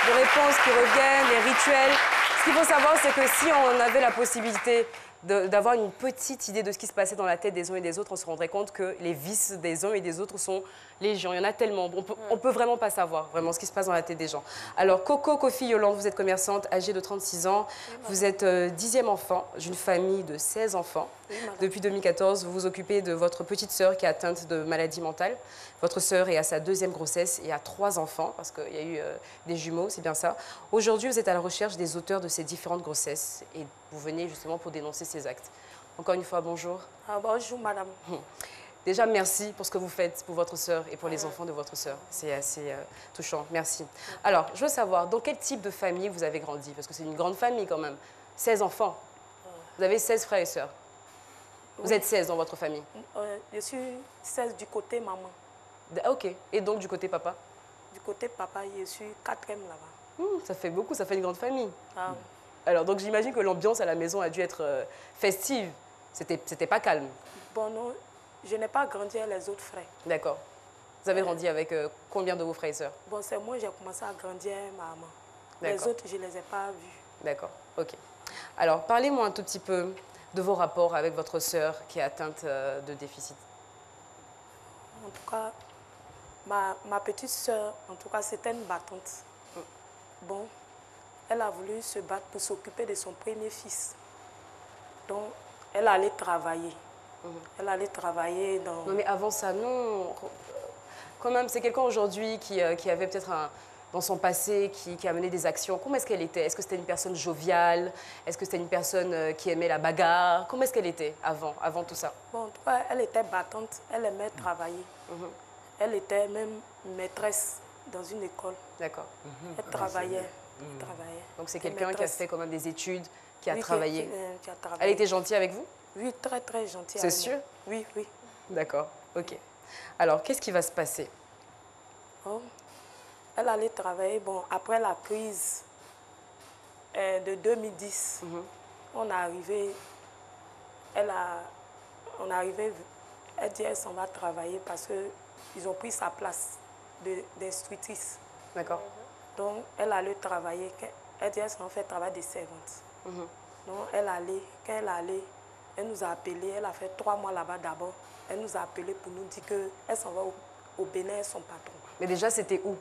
de réponses qui reviennent, les rituels. Ce qu'il faut savoir, c'est que si on avait la possibilité d'avoir une petite idée de ce qui se passait dans la tête des uns et des autres, on se rendrait compte que les vices des uns et des autres sont légion. Il y en a tellement. On peut vraiment pas savoir vraiment ce qui se passe dans la tête des gens. Alors, Coco, Kofi, Yolande, vous êtes commerçante, âgée de 36 ans. Vous êtes 10e enfant d'une famille de 16 enfants. Depuis 2014, vous vous occupez de votre petite sœur qui est atteinte de maladie mentale. Votre sœur est à sa 2e grossesse et a 3 enfants, parce qu'il y a eu des jumeaux, c'est bien ça. Aujourd'hui, vous êtes à la recherche des auteurs de ces différentes grossesses et vous venez justement pour dénoncer ces actes. Encore une fois, bonjour. Ah, bonjour, madame. Déjà, merci pour ce que vous faites pour votre sœur et pour les enfants de votre sœur. C'est assez touchant. Merci. Alors, je veux savoir, dans quel type de famille vous avez grandi? Parce que c'est une grande famille quand même. 16 enfants. Vous avez 16 frères et sœurs. Vous êtes 16 dans votre famille? Je suis 16 du côté maman. Ok. Et donc, du côté papa? Du côté papa, je suis 4e là-bas. Ça fait beaucoup, ça fait une grande famille. Ah. Alors, donc j'imagine que l'ambiance à la maison a dû être festive. C'était pas calme. Bon, non, je n'ai pas grandi avec les autres frères. D'accord. Vous avez grandi avec combien de vos frères et sœurs? Bon, c'est moi, j'ai commencé à grandir avec ma maman. Les autres, je ne les ai pas vus. D'accord, ok. Alors, parlez-moi un tout petit peu de vos rapports avec votre sœur qui est atteinte de déficit. En tout cas, ma petite sœur, en tout cas, c'était une battante. Bon, elle a voulu se battre pour s'occuper de son premier fils. Donc, elle allait travailler. Elle allait travailler dans... Non, mais avant ça, non. Quand même, c'est quelqu'un aujourd'hui qui avait peut-être dans son passé, qui a mené des actions. Comment est-ce qu'elle était? Est-ce que c'était une personne joviale? Est-ce que c'était une personne qui aimait la bagarre? Comment est-ce qu'elle était avant tout ça? Bon, en tout cas, elle était battante. Elle aimait travailler. Elle était même maîtresse dans une école. D'accord. Elle travaillait. Donc c'est quelqu'un qui a fait quand même des études, qui a Oui, travaillé. qui a travaillé. Elle était gentille avec vous? Oui, très, très gentille. C'est sûr? Oui, oui. D'accord, ok. Alors, qu'est-ce qui va se passer? Oh, elle allait travailler. Bon, après la crise de 2010, on est arrivé, elle dit elle s'en va travailler parce qu'ils ont pris sa place d'instructrice. D'accord. Donc, elle allait travailler. Elle dit elle s'en fait travail de servante. Donc, elle allait, quand elle allait, elle nous a appelés, elle a fait 3 mois là-bas d'abord. Elle nous a appelés pour nous dire qu'elle s'en va au Bénin avec son patron. Mais déjà, c'était où?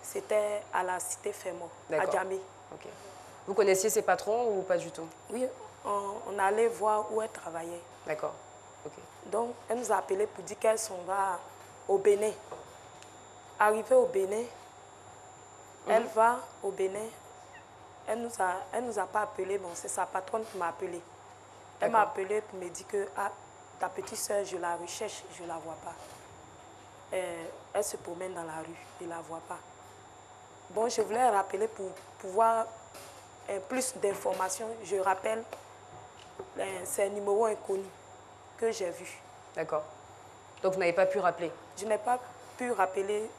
C'était à la cité Fermo, à Djamé. Ok. Vous connaissiez ses patrons ou pas du tout? Oui, on allait voir où elle travaillait. D'accord, ok. Donc, elle nous a appelés pour dire qu'elle s'en va au Bénin. Arrivée au Bénin, elle va au Bénin. Elle nous a pas appelé, bon, c'est sa patronne qui m'a appelé. Elle m'a appelé pour me dire que ta petite soeur, je la recherche, je ne la vois pas. Elle se promène dans la rue, je ne la vois pas. Bon, je voulais rappeler pour pouvoir plus d'informations. Je rappelle, c'est un numéro inconnu que j'ai vu. D'accord. Donc vous n'avez pas pu rappeler? Je n'ai pas pu rappeler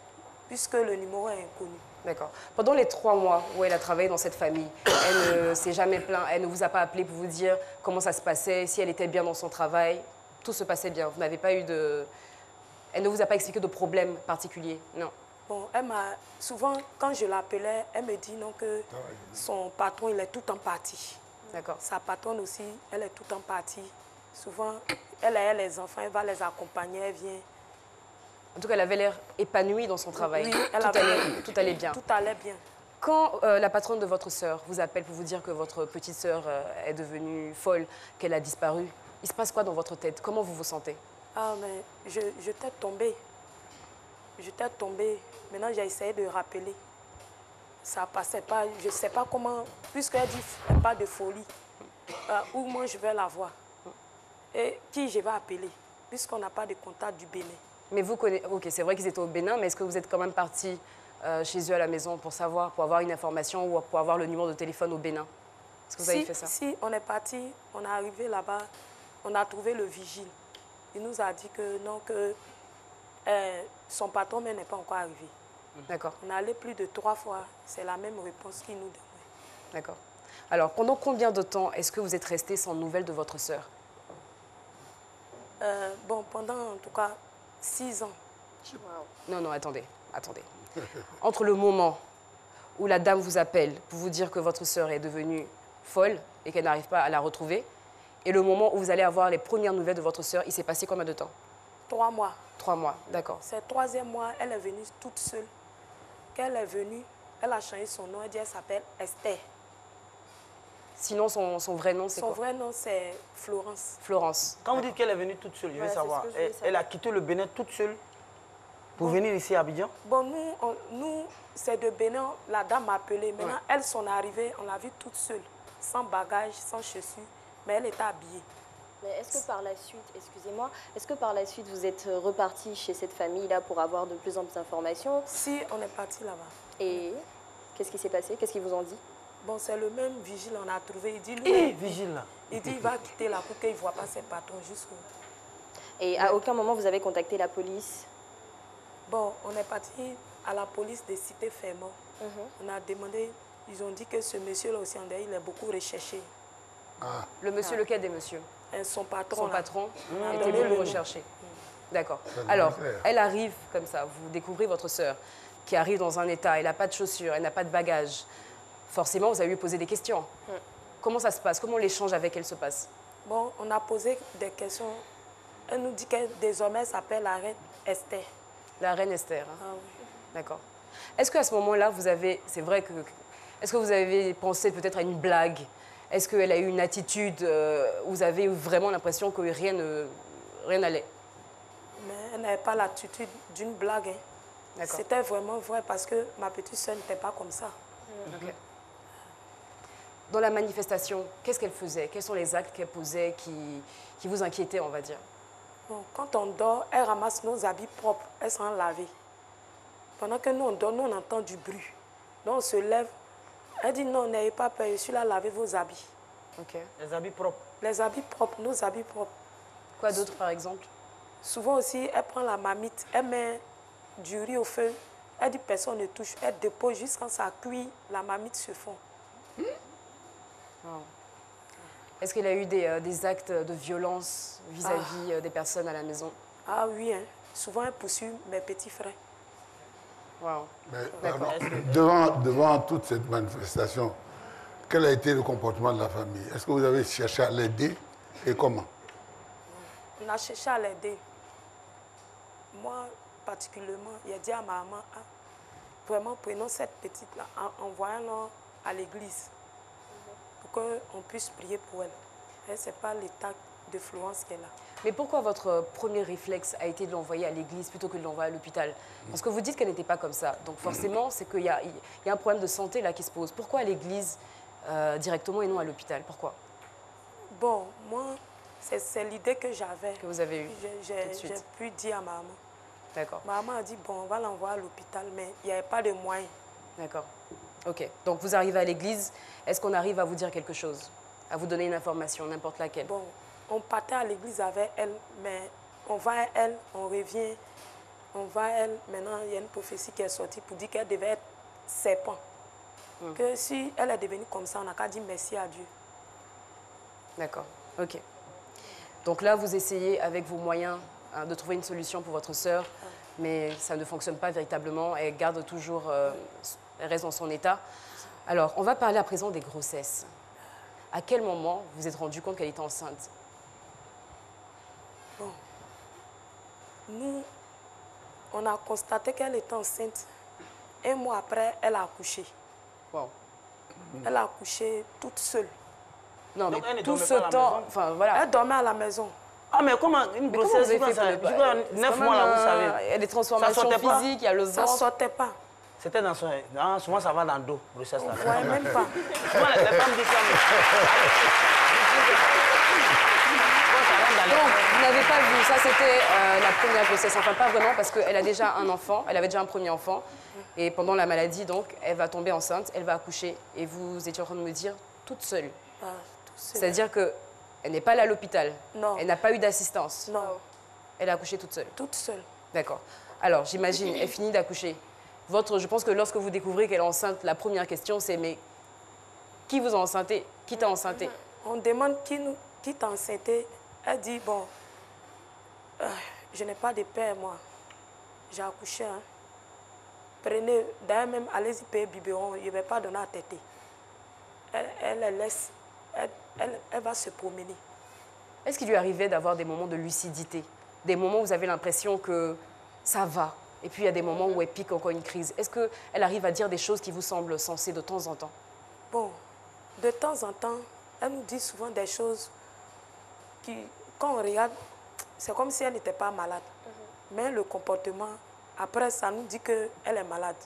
puisque le numéro est inconnu. D'accord. Pendant les 3 mois où elle a travaillé dans cette famille, elle ne s'est jamais plainte, elle ne vous a pas appelé pour vous dire comment ça se passait, si elle était bien dans son travail, tout se passait bien. Vous n'avez pas eu de... Elle ne vous a pas expliqué de problème particulier? Non. Bon, elle m'a... Souvent, quand je l'appelais, elle me dit non que son patron, il est tout en partie. D'accord. Sa patronne aussi, elle est tout en partie. Souvent, elle a les enfants, elle va les accompagner, elle vient. En tout cas, elle avait l'air épanouie dans son travail. Oui, tout allait bien. Tout allait bien. Quand la patronne de votre sœur vous appelle pour vous dire que votre petite sœur est devenue folle, qu'elle a disparu, il se passe quoi dans votre tête? Comment vous vous sentez? Ah, mais j'étais tombée. J'étais tombée. Maintenant, j'ai essayé de rappeler. Ça ne passait pas. Je ne sais pas comment, puisqu'elle dit qu'elle parle de folie, où moi je vais la voir. Et qui je vais appeler, puisqu'on n'a pas de contact du Bénin. Mais vous connaissez... Ok, c'est vrai qu'ils étaient au Bénin, mais est-ce que vous êtes quand même parti chez eux à la maison pour savoir, pour avoir une information ou pour avoir le numéro de téléphone au Bénin? Est-ce que vous avez fait ça? Si, on est parti, on est arrivé là-bas, on a trouvé le vigile. Il nous a dit que non, que son patron n'est pas encore arrivé. D'accord. On est allé plus de 3 fois, c'est la même réponse qu'il nous donnait. D'accord. Alors, pendant combien de temps est-ce que vous êtes resté sans nouvelles de votre sœur? Bon, pendant en tout cas 6 ans. Non, non, attendez. Entre le moment où la dame vous appelle pour vous dire que votre sœur est devenue folle et qu'elle n'arrive pas à la retrouver, et le moment où vous allez avoir les premières nouvelles de votre sœur, il s'est passé combien de temps? 3 mois. 3 mois, d'accord. C'est le 3e mois, elle est venue toute seule. Quand elle est venue, elle a changé son nom, elle dit elle s'appelle Esther. Sinon, son vrai nom, c'est quoi? Son vrai nom, c'est Florence. Florence. Quand vous dites qu'elle est venue toute seule, je veux savoir, que elle a quitté le Bénin toute seule pour venir ici à Abidjan? Bon, nous c'est de Bénin, la dame m'a appelé. Maintenant, elles sont arrivées, on l'a vue toute seule, sans bagage, sans chaussures, mais elle était habillée. Mais est-ce que par la suite, excusez-moi, est-ce que par la suite vous êtes reparti chez cette famille-là pour avoir de plus en plus d'informations? Si, on est parti là-bas. Et qu'est-ce qui s'est passé? Qu'est-ce qu'ils vous ont dit? Bon, c'est le même vigile, on a trouvé. Il dit, lui, vigile là. Il dit, il va quitter la cour, qu'il ne voit pas ses patrons jusqu'au... Et à aucun moment vous avez contacté la police? Bon, on est parti à la police des cités Fermont. On a demandé, ils ont dit que ce monsieur-là aussi, il est beaucoup recherché. Ah. Le monsieur, lequel des messieurs? Son patron. Son patron a était donné beaucoup recherché. D'accord. Alors, elle arrive comme ça, vous découvrez votre sœur qui arrive dans un état, elle n'a pas de chaussures, elle n'a pas de bagages. Forcément, vous allez lui poser des questions. Comment ça se passe? Comment l'échange avec elle se passe? Bon, on a posé des questions. Elle nous dit que désormais, elle s'appelle la reine Esther. La reine Esther. Hein? Ah oui. D'accord. Est-ce qu'à ce moment-là, vous avez... C'est vrai que... Est-ce que vous avez pensé peut-être à une blague? Est-ce qu'elle a eu une attitude où vous avez eu vraiment l'impression que rien n'allait? Mais elle n'avait pas l'attitude d'une blague. Hein. C'était vraiment vrai parce que ma petite soeur n'était pas comme ça. Okay. Dans la manifestation, qu'est-ce qu'elle faisait? Quels sont les actes qu'elle posait qui vous inquiétaient, on va dire? Bon, quand on dort, elle ramasse nos habits propres, elle s'en lave. Pendant que nous, on dort, nous, on entend du bruit. Donc, on se lève. Elle dit non, n'ayez pas peur, je suis là, lavez vos habits. Okay. Les habits propres? Les habits propres, nos habits propres. Quoi d'autre, par exemple? Souvent aussi, elle prend la marmite, elle met du riz au feu. Elle dit personne ne touche. Elle dépose juste quand ça cuit, la marmite se fond. Wow. Est-ce qu'elle a eu des actes de violence vis-à-vis des personnes à la maison? Ah oui, hein. Souvent elle poursuit mes petits frères. Wow. Devant toute cette manifestation, quel a été le comportement de la famille? Est-ce que vous avez cherché à l'aider et comment? On a cherché à l'aider. Moi, particulièrement, il a dit à ma maman, ah, vraiment prenons cette petite-là, envoyons-la à l'église pour qu'on puisse prier pour elle. Et ce n'est pas l'état de Florence qu'elle a. Mais pourquoi votre premier réflexe a été de l'envoyer à l'église plutôt que de l'envoyer à l'hôpital? Parce que vous dites qu'elle n'était pas comme ça. Donc forcément, c'est qu'il y a un problème de santé là qui se pose. Pourquoi à l'église directement et non à l'hôpital? Pourquoi? Bon, moi, c'est l'idée que j'avais. Que vous avez eue J'ai pu dire à maman. D'accord. Maman a dit, bon, on va l'envoyer à l'hôpital, mais il n'y avait pas de moyens. D'accord. Ok. Donc vous arrivez à l'église. Est-ce qu'on arrive à vous dire quelque chose? À vous donner une information, n'importe laquelle? Bon, on partait à l'église avec elle, mais on va à elle, on revient, on va à elle. Maintenant, il y a une prophétie qui est sortie pour dire qu'elle devait être serpent. Que si elle est devenue comme ça, on n'a qu'à dire merci à Dieu. D'accord, ok. Donc là, vous essayez avec vos moyens de trouver une solution pour votre sœur, mais ça ne fonctionne pas véritablement. Elle garde toujours, elle reste dans son état. Alors, on va parler à présent des grossesses. À quel moment vous vous êtes rendu compte qu'elle était enceinte? Bon, nous, on a constaté qu'elle était enceinte. Un mois après, elle a accouché. Wow. Elle a accouché toute seule. Non, donc, mais tout ce temps, enfin voilà. Elle dormait à la maison. Ah, mais comment une grossesse, c'est quoi ça? 9 mois là, vous savez. Il y a des transformations physiques, il y a le ventre. Ça ne sortait pas. C'était dans son... Non, souvent, ça va dans le dos, grossesse là. On ne voyait même pas. Souvent, les femmes disent ça, Donc, vous n'avez pas vu, ça c'était la première grossesse, enfin pas vraiment parce qu'elle a déjà un enfant, elle avait déjà un premier enfant et pendant la maladie donc elle va tomber enceinte, elle va accoucher et vous étiez en train de me dire toute seule. C'est-à-dire qu'elle n'est pas allée à l'hôpital, elle n'a pas eu d'assistance. Non. Elle a accouché toute seule. Toute seule. D'accord. Alors j'imagine, elle finit d'accoucher. Je pense que lorsque vous découvrez qu'elle est enceinte, la première question c'est mais qui vous a enceinté? Qui t'a enceinté? On demande qui t'a enceinté. Elle dit, bon, je n'ai pas de père, moi. J'ai accouché. Hein. prenez, d'ailleurs même, allez-y payer biberon, je ne vais pas donner à téter. Elle laisse, elle va se promener. Est-ce qu'il lui arrivait d'avoir des moments de lucidité? Des moments où vous avez l'impression que ça va, et puis il y a des moments où elle pique encore une crise. Est-ce qu'elle arrive à dire des choses qui vous semblent sensées de temps en temps? Bon, de temps en temps, elle nous dit souvent des choses qui, quand on regarde, c'est comme si elle n'était pas malade. Mais le comportement, après, ça nous dit qu'elle est malade.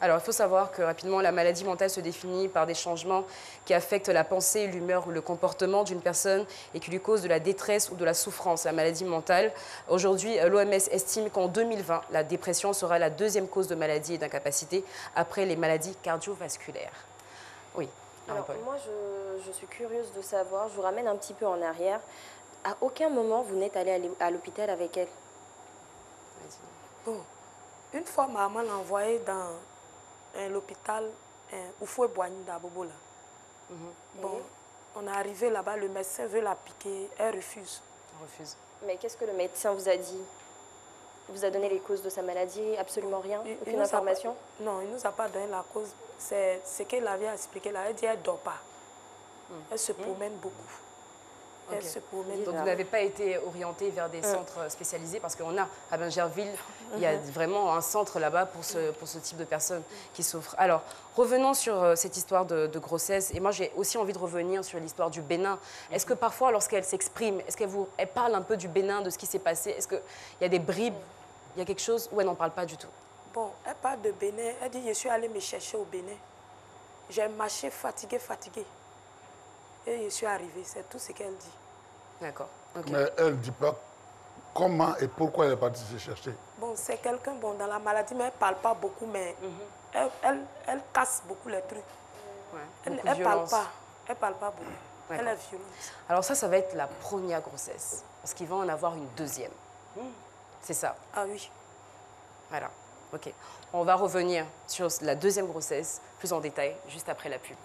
Alors, il faut savoir que rapidement, la maladie mentale se définit par des changements qui affectent la pensée, l'humeur ou le comportement d'une personne et qui lui causent de la détresse ou de la souffrance. La maladie mentale, aujourd'hui, l'OMS estime qu'en 2020, la dépression sera la deuxième cause de maladie et d'incapacité après les maladies cardiovasculaires. Oui. Alors, moi, je suis curieuse de savoir, je vous ramène un petit peu en arrière. À aucun moment, vous n'êtes allé à l'hôpital avec elle? Bon, une fois, ma maman l'a envoyée dans l'hôpital Oufoué-Boigny d'Abobo. Bon, on est arrivé là-bas, le médecin veut la piquer, elle refuse. Refuse. Mais qu'est-ce que le médecin vous a dit? Il vous a donné les causes de sa maladie? Absolument rien? Aucune information? Non, il ne nous a pas donné la cause. C'est ce qu'elle avait expliqué là. Elle dit qu'elle ne dort pas. Elle se promène beaucoup. Elle se promène. Donc vous n'avez pas été orienté vers des centres spécialisés parce qu'on a à Bingerville, il y a vraiment un centre là-bas pour ce type de personnes qui souffrent. Alors, revenons sur cette histoire de grossesse. Et moi, j'ai aussi envie de revenir sur l'histoire du Bénin. Est-ce que parfois, lorsqu'elle s'exprime, est-ce qu'elle parle un peu du Bénin, de ce qui s'est passé? Est-ce qu'il y a des bribes? Il y a quelque chose où elle n'en parle pas du tout? Bon, elle parle de Bénin. Elle dit, je suis allée me chercher au Bénin. J'ai marché fatiguée. Et je suis arrivée. C'est tout ce qu'elle dit. D'accord. Okay. Mais elle ne dit pas comment et pourquoi elle est partie se chercher. Bon, c'est quelqu'un bon, dans la maladie, mais elle ne parle pas beaucoup, mais elle casse beaucoup les trucs. Ouais, elle ne parle pas. Elle parle pas beaucoup. Elle est violente. Alors ça va être la première grossesse. Parce qu'il va en avoir une deuxième. C'est ça? Ah oui. Voilà. OK. On va revenir sur la deuxième grossesse plus en détail juste après la pub.